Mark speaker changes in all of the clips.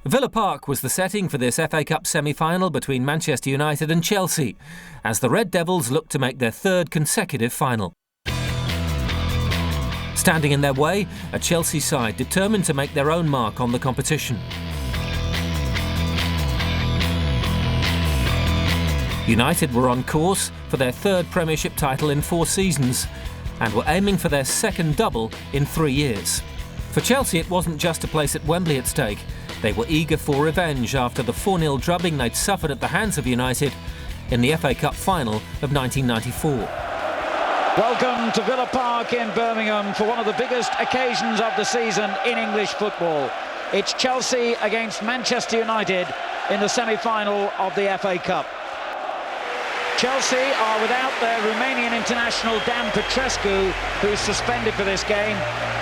Speaker 1: Villa Park was the setting for this FA Cup semi-final between Manchester United and Chelsea, as the Red Devils looked to make their third consecutive final. Standing in their way, a Chelsea side determined to make their own mark on the competition. United were on course for their third Premiership title in 4 seasons and were aiming for their second double in 3 years. For Chelsea, it wasn't just a place at Wembley at stake. They were eager for revenge after the 4-0 drubbing they'd suffered at the hands of United in the FA Cup final of 1994.
Speaker 2: Welcome to Villa Park in Birmingham for one of the biggest occasions of the season in English football. It's Chelsea against Manchester United in the semi-final of the FA Cup. Chelsea are without their Romanian international Dan Petrescu, who's suspended for this game,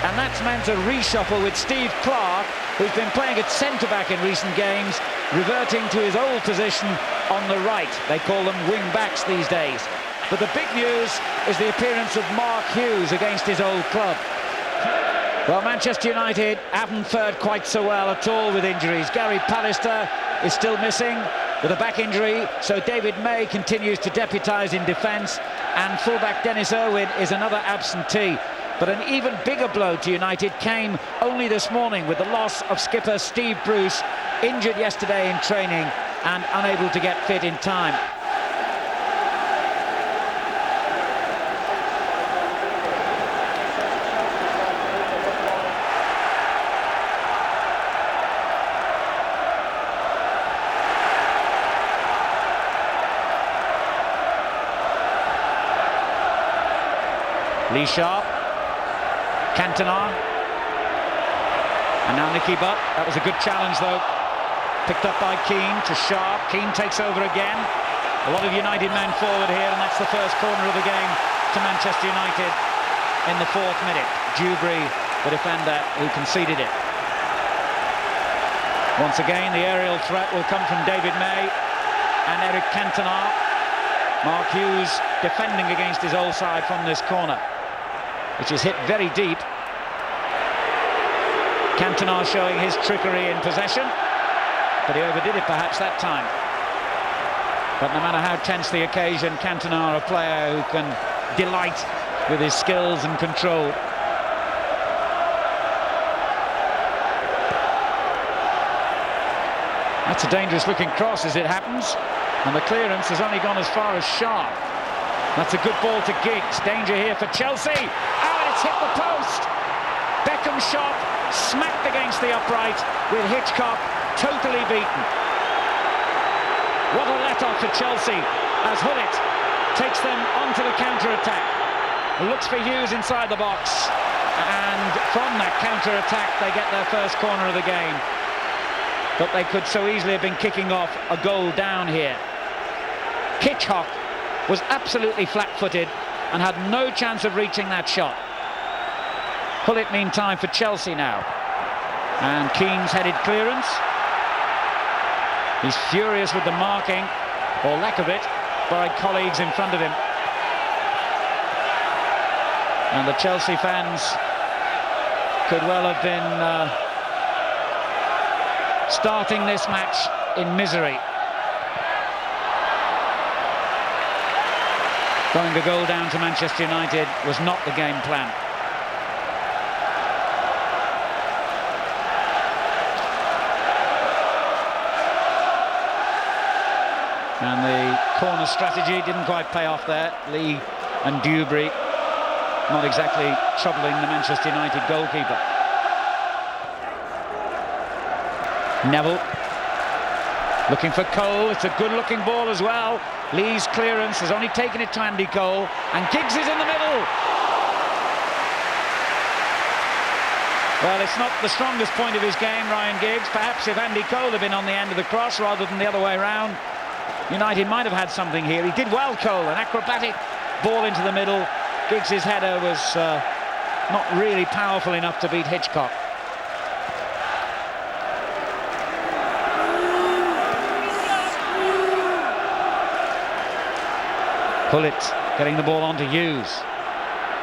Speaker 2: and that's meant a reshuffle with Steve Clarke, who's been playing at centre-back in recent games, reverting to his old position on the right. They call them wing-backs these days. But the big news is the appearance of Mark Hughes against his old club. Well, Manchester United haven't fared quite so well at all with injuries. Gary Pallister is still missing with a back injury, so David May continues to deputise in defence, and fullback Dennis Irwin is another absentee. But an even bigger blow to United came only this morning with the loss of skipper Steve Bruce, injured yesterday in training and unable to get fit in time. Lee Sharp, Cantona, and now Nicky Butt. That was a good challenge though. Picked up by Keane to Sharp. Keane takes over again. A lot of United men forward here, and that's the first corner of the game to Manchester United in the 4th minute. Dewberry, the defender who conceded it. Once again, the aerial threat will come from David May and Eric Cantona. Mark Hughes defending against his old side from this corner, which is hit very deep. Cantona showing his trickery in possession, but he overdid it perhaps that time. But no matter how tense the occasion, Cantona, a player who can delight with his skills and control. That's a dangerous looking cross as it happens, and the clearance has only gone as far as Sharp. That's a good ball to Giggs. Danger here for Chelsea. Oh, and it's hit the post. Beckham's shot smacked against the upright with Hitchcock totally beaten. What a let-off for Chelsea as Hullet takes them onto the counter-attack. Looks for Hughes inside the box, and from that counter-attack they get their first corner of the game. But they could so easily have been kicking off a goal down here. Hitchcock was absolutely flat-footed and had no chance of reaching that shot. Hullet meantime for Chelsea now. And Keane's headed clearance. He's furious with the marking, or lack of it, by colleagues in front of him. And the Chelsea fans could well have been starting this match in misery. Going a goal down to Manchester United was not the game plan. And the corner strategy didn't quite pay off there. Lee and Dewberry not exactly troubling the Manchester United goalkeeper. Neville looking for Cole. It's a good looking ball as well. Lee's clearance has only taken it to Andy Cole, and Giggs is in the middle. Well, it's not the strongest point of his game, Ryan Giggs. Perhaps if Andy Cole had been on the end of the cross rather than the other way around, United might have had something here. He did well, Cole, an acrobatic ball into the middle. Giggs' header was not really powerful enough to beat Hitchcock. Hullet getting the ball onto Hughes,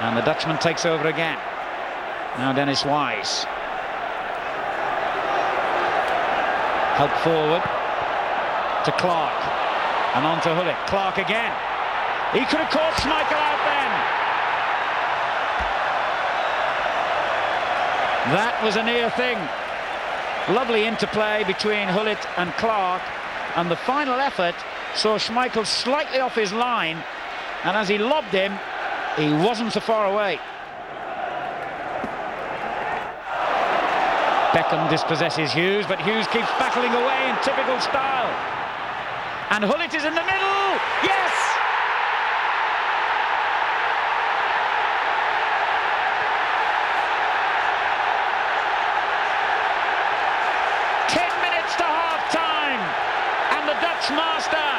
Speaker 2: and the Dutchman takes over again. Now Dennis Wise. Help forward to Clark. And on to Gullit. Clark again. He could have caught Schmeichel out then. That was a near thing. Lovely interplay between Gullit and Clark. And the final effort saw Schmeichel slightly off his line. And as he lobbed him, he wasn't so far away. Beckham dispossesses Hughes, but Hughes keeps battling away in typical style. And Gullit is in the middle! Yes! To half-time, and the Dutch master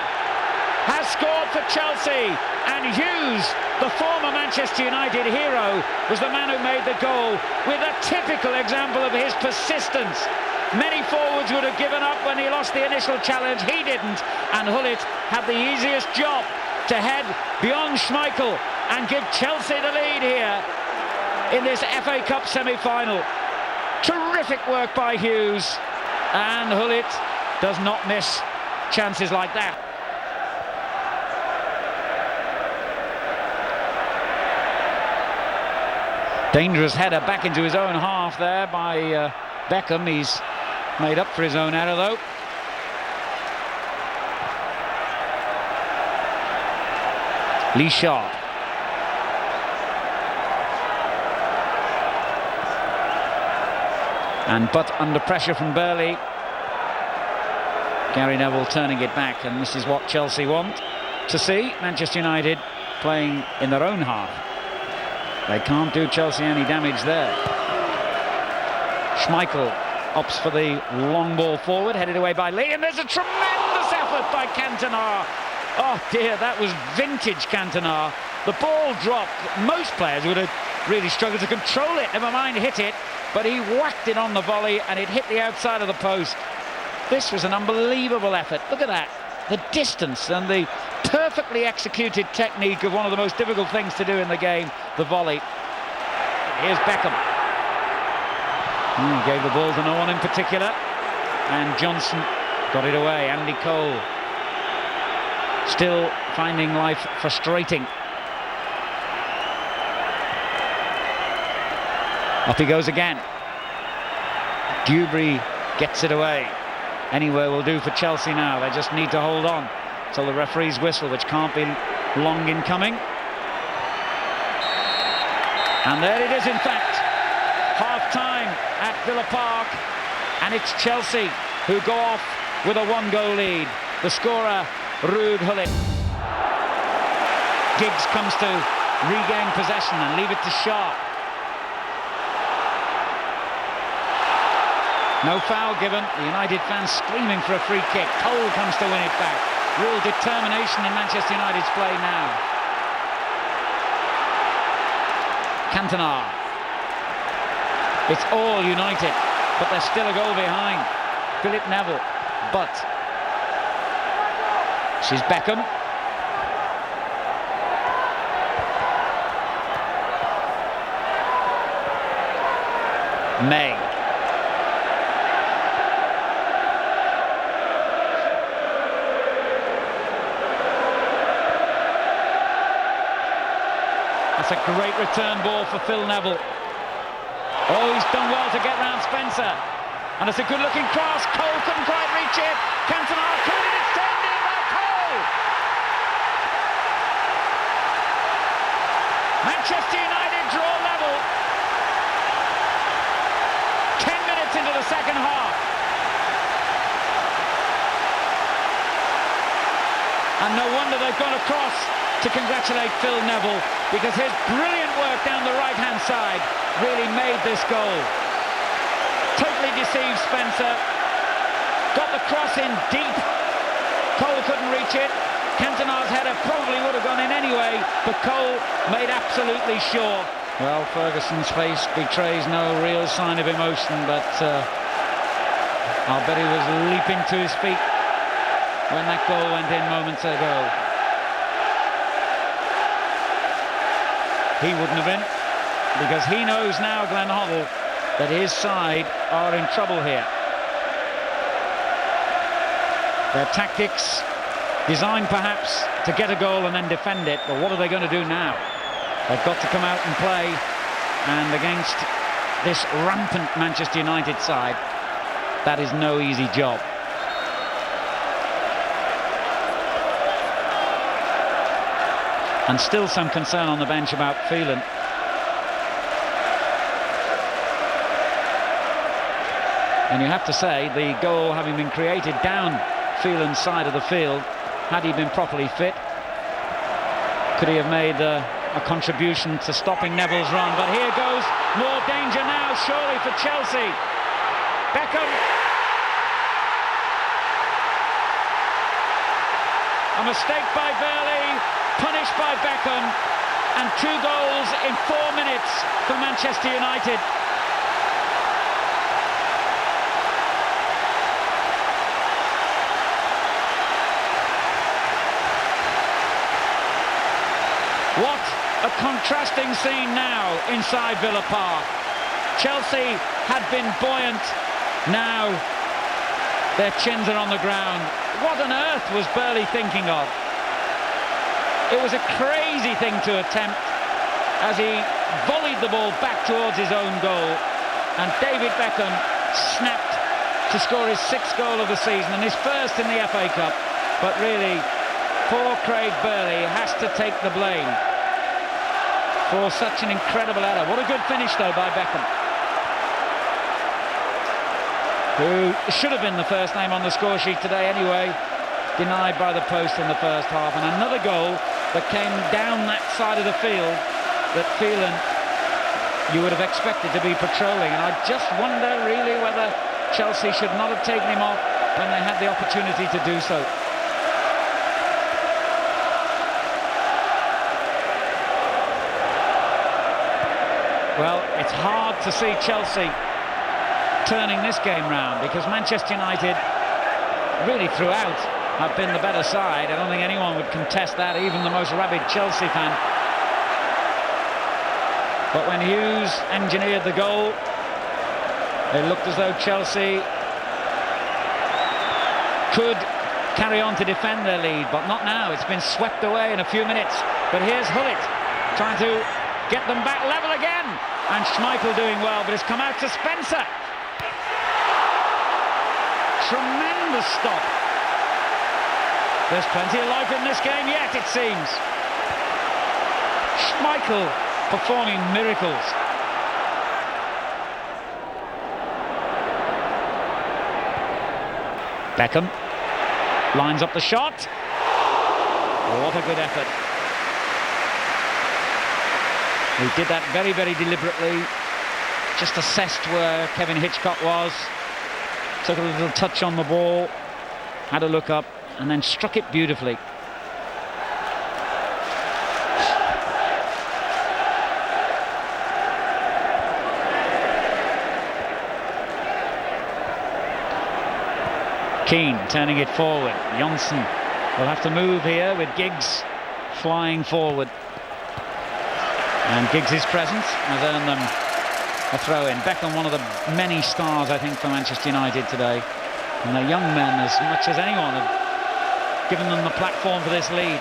Speaker 2: has scored for Chelsea, and Hughes, the former Manchester United hero, was the man who made the goal with a typical example of his persistence. Many forwards would have given up when he lost the initial challenge. He didn't, and Gullit had the easiest job to head beyond Schmeichel and give Chelsea the lead here in this FA Cup semi-final. Terrific work by Hughes. And Gullit does not miss chances like that. Dangerous header back into his own half there by Beckham. He's made up for his own error though. Lee Sharp. And but under pressure from Burley, Gary Neville turning it back, and this is what Chelsea want to see. Manchester United playing in their own half. They can't do Chelsea any damage there. Schmeichel opts for the long ball forward, headed away by Lee, and there's a tremendous effort by Cantona. Oh dear, that was vintage Cantona. The ball dropped. Most players would have really struggled to control it, never mind hit it. But he whacked it on the volley and it hit the outside of the post. This was an unbelievable effort. Look at that. The distance and the perfectly executed technique of one of the most difficult things to do in the game, the volley. Here's Beckham. He gave the ball to no one in particular. And Johnson got it away. Andy Cole still finding life frustrating. Up he goes again. Dewberry gets it away. Anywhere will do for Chelsea now. They just need to hold on till the referee's whistle, which can't be long in coming. And there it is, in fact. Half-time at Villa Park. And it's Chelsea who go off with a one-goal lead. The scorer, Ruud Gullit. Giggs comes to regain possession and leave it to Sharp. No foul given. The United fans screaming for a free kick. Cole comes to win it back. Real determination in Manchester United's play now. Cantona. It's all United, but they're still a goal behind. Philip Neville. But she's Beckham. May. That's a great return ball for Phil Neville. Oh, he's done well to get round Spencer. And it's a good-looking cross. Cole couldn't quite reach it. Cantona could. It's turned in by Cole. Manchester United draw level. 10 minutes into the second half. And no wonder they've gone across to congratulate Phil Neville, because his brilliant work down the right-hand side really made this goal. Totally deceived Spencer. Got the cross in deep. Cole couldn't reach it. Cantona's header probably would have gone in anyway, but Cole made absolutely sure. Well, Ferguson's face betrays no real sign of emotion, but I'll bet he was leaping to his feet when that goal went in moments ago. He wouldn't have been, because he knows now, Glenn Hoddle, that his side are in trouble here. Their tactics designed perhaps to get a goal and then defend it, but what are they going to do now? They've got to come out and play, and against this rampant Manchester United side, that is no easy job. And still some concern on the bench about Phelan. And you have to say, the goal having been created down Phelan's side of the field, had he been properly fit, could he have made a contribution to stopping Neville's run? But here goes more danger now, surely, for Chelsea. Beckham. A mistake by Burley, punished by Beckham, and 2 goals in 4 minutes for Manchester United. What a contrasting scene now inside Villa Park. Chelsea had been buoyant, now their chins are on the ground. What on earth was Burley thinking of? It was a crazy thing to attempt as he volleyed the ball back towards his own goal, and David Beckham snapped to score his 6th goal of the season and his first in the FA Cup. But really, poor Craig Burley has to take the blame for such an incredible error. What a good finish though by Beckham, who should have been the first name on the score sheet today anyway, denied by the post in the first half. And another goal that came down that side of the field that Phelan you would have expected to be patrolling, and I just wonder really whether Chelsea should not have taken him off when they had the opportunity to do so. Well, it's hard to see Chelsea turning this game round, because Manchester United really throughout have been the better side. I don't think anyone would contest that, even the most rabid Chelsea fan. But when Hughes engineered the goal, it looked as though Chelsea could carry on to defend their lead, but not now. It's been swept away in a few minutes. But here's Hullet trying to get them back level again, and Schmeichel doing well, but it's come out to Spencer. Tremendous stop. There's plenty of life in this game yet, it seems. Schmeichel performing miracles. Beckham lines up the shot. What a good effort. He did that very, very deliberately. Just assessed where Kevin Hitchcock was. Took a little touch on the ball. Had a look up and then struck it beautifully. Keane turning it forward. Johnson will have to move here with Giggs flying forward. And Giggs' presence has earned them a throw-in. Beckham, one of the many stars, I think, for Manchester United today. And the young men, as much as anyone, have given them the platform for this lead.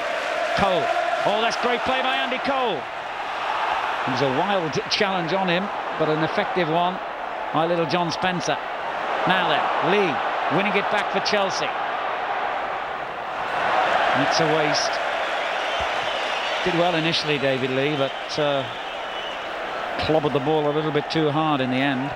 Speaker 2: Cole. Oh, that's great play by Andy Cole. It was a wild challenge on him, but an effective one by little John Spencer. Now then, Lee winning it back for Chelsea. It's a waste. Did well initially, David Lee, but clobbered the ball a little bit too hard in the end.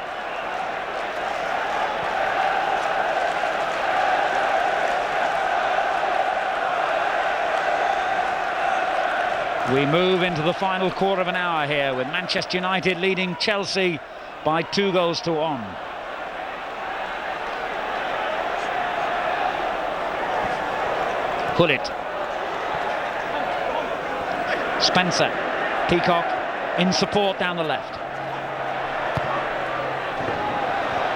Speaker 2: We move into the final quarter of an hour here, with Manchester United leading Chelsea by 2-1. Hullet. Spencer. Peacock in support down the left.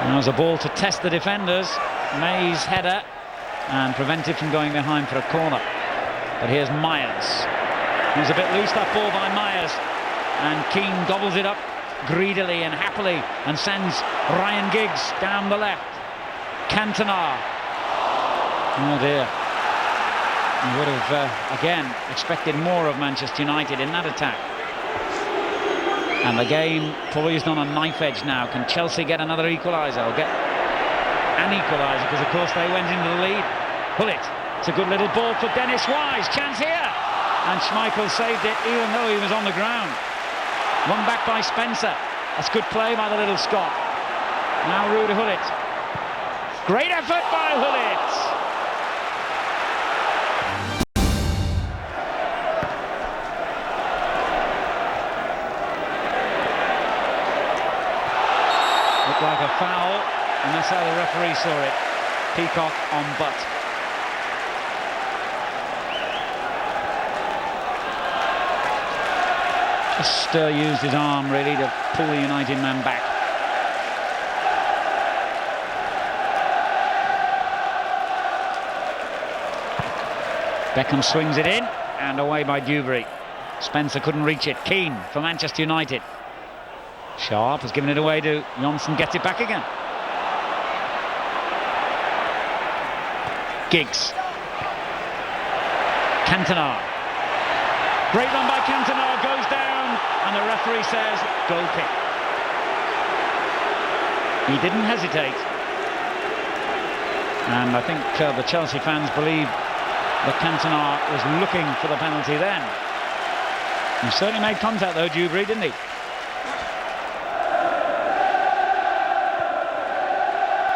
Speaker 2: Now there's a ball to test the defenders. May's header and prevented from going behind for a corner. But here's Myers. He's a bit loose, that ball by Myers, and Keane gobbles it up greedily and happily and sends Ryan Giggs down the left. Cantona. Oh dear. You would have, again, expected more of Manchester United in that attack. And the game poised on a knife edge now. Can Chelsea get another equaliser, or get an equaliser? Because, of course, they went into the lead. Gullit. It's a good little ball for Dennis Wise. Chance here. And Schmeichel saved it, even though he was on the ground. Won back by Spencer. That's good play by the little Scot. Now Ruud Gullit. Great effort by Gullit. Like a foul, and that's how the referee saw it. Peacock on Butt. Just used his arm really to pull the United man back. Beckham swings it in, and away by Dewberry. Spencer couldn't reach it. Keane for Manchester United. Sharp has given it away to Johnson, gets it back again. Giggs. Cantona. Great run by Cantona, goes down, and the referee says goal kick. He didn't hesitate. And I think the Chelsea fans believe that Cantona was looking for the penalty then. He certainly made contact though, Dewberry, didn't he?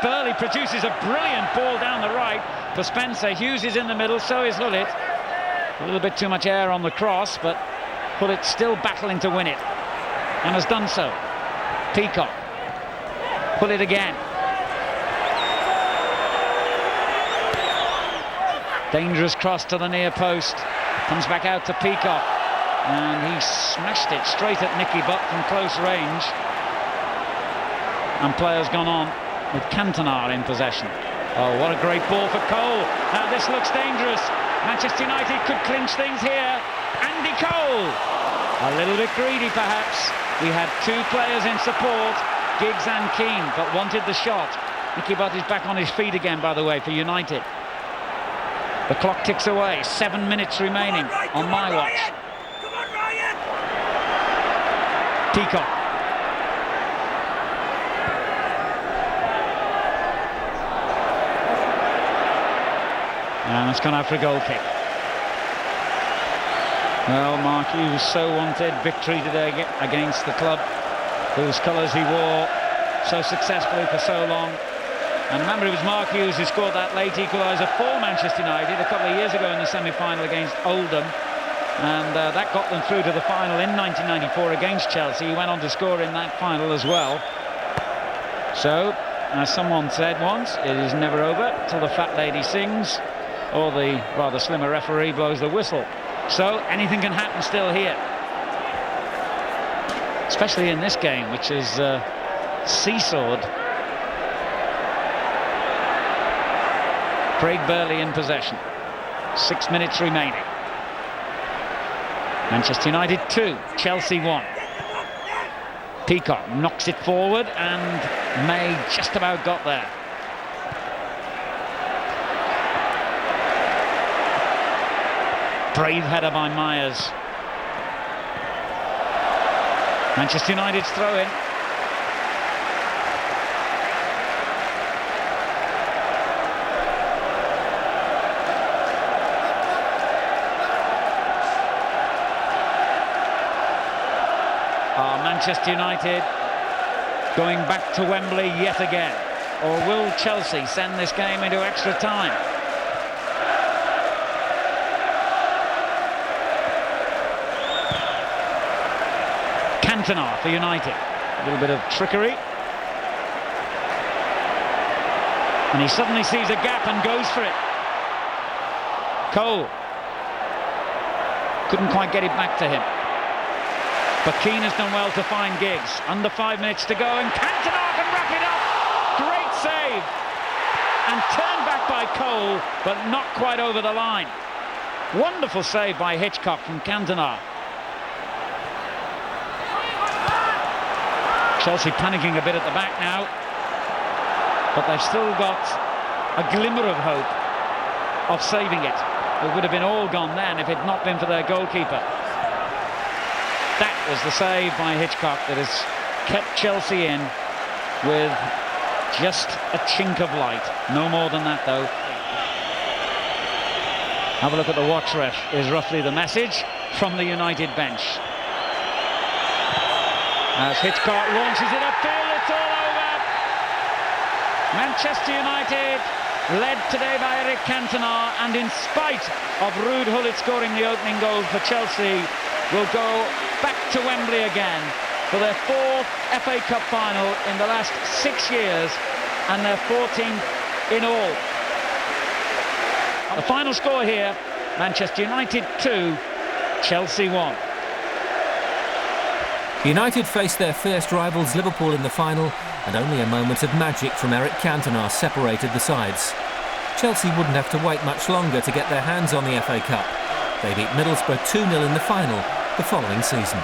Speaker 2: Burley produces a brilliant ball down the right for Spencer. Hughes is in the middle, so is Gullit. A little bit too much air on the cross, but Gullit still battling to win it, and has done so. Peacock. Gullit again. Dangerous cross to the near post. Comes back out to Peacock, and he smashed it straight at Nicky Butt from close range. And players gone on, with Cantona in possession. Oh, what a great ball for Cole. Now this looks dangerous. Manchester United could clinch things here. Andy Cole. A little bit greedy perhaps. We had two players in support, Giggs and Keane, but wanted the shot. Nicky Butt is back on his feet again, by the way, for United. The clock ticks away. 7 minutes remaining on my watch.
Speaker 3: Come on, Ryan.
Speaker 2: Peacock. And it's gone out for a goal kick. Well, Mark Hughes so wanted victory today against the club whose colours he wore so successfully for so long. And remember, it was Mark Hughes who scored that late equaliser for Manchester United a couple of years ago in the semi-final against Oldham. And that got them through to the final in 1994 against Chelsea. He went on to score in that final as well. So, as someone said once, it is never over till the fat lady sings, or the rather slimmer referee blows the whistle. So anything can happen still here, especially in this game, which is seesawed. Craig Burley in possession. 6 minutes remaining. Manchester United 2, Chelsea 1. Peacock knocks it forward, and May just about got there. Brave header by Myers. Manchester United's throw-in. Manchester United going back to Wembley yet again, or will Chelsea send this game into extra time? Cantona for United. A little bit of trickery. And he suddenly sees a gap and goes for it. Cole. Couldn't quite get it back to him. But Keane has done well to find Giggs. Under 5 minutes to go, and Cantona can wrap it up. Great save. And turned back by Cole, but not quite over the line. Wonderful save by Hitchcock from Cantona. Chelsea panicking a bit at the back now, but they've still got a glimmer of hope of saving it. It would have been all gone then if it had not been for their goalkeeper. That was the save by Hitchcock that has kept Chelsea in with just a chink of light. No more than that, though. Have a look at the watch ref, is roughly the message from the United bench. As Hitchcock launches it upfield, it's all over. Manchester United, led today by Eric Cantona, and in spite of Ruud Gullit scoring the opening goal for Chelsea, will go back to Wembley again for their 4th FA Cup final in the last 6 years and their 14th in all. The final score here, Manchester United 2, Chelsea 1.
Speaker 1: United faced their fierce rivals Liverpool in the final, and only a moment of magic from Eric Cantona separated the sides. Chelsea wouldn't have to wait much longer to get their hands on the FA Cup. They beat Middlesbrough 2-0 in the final the following season.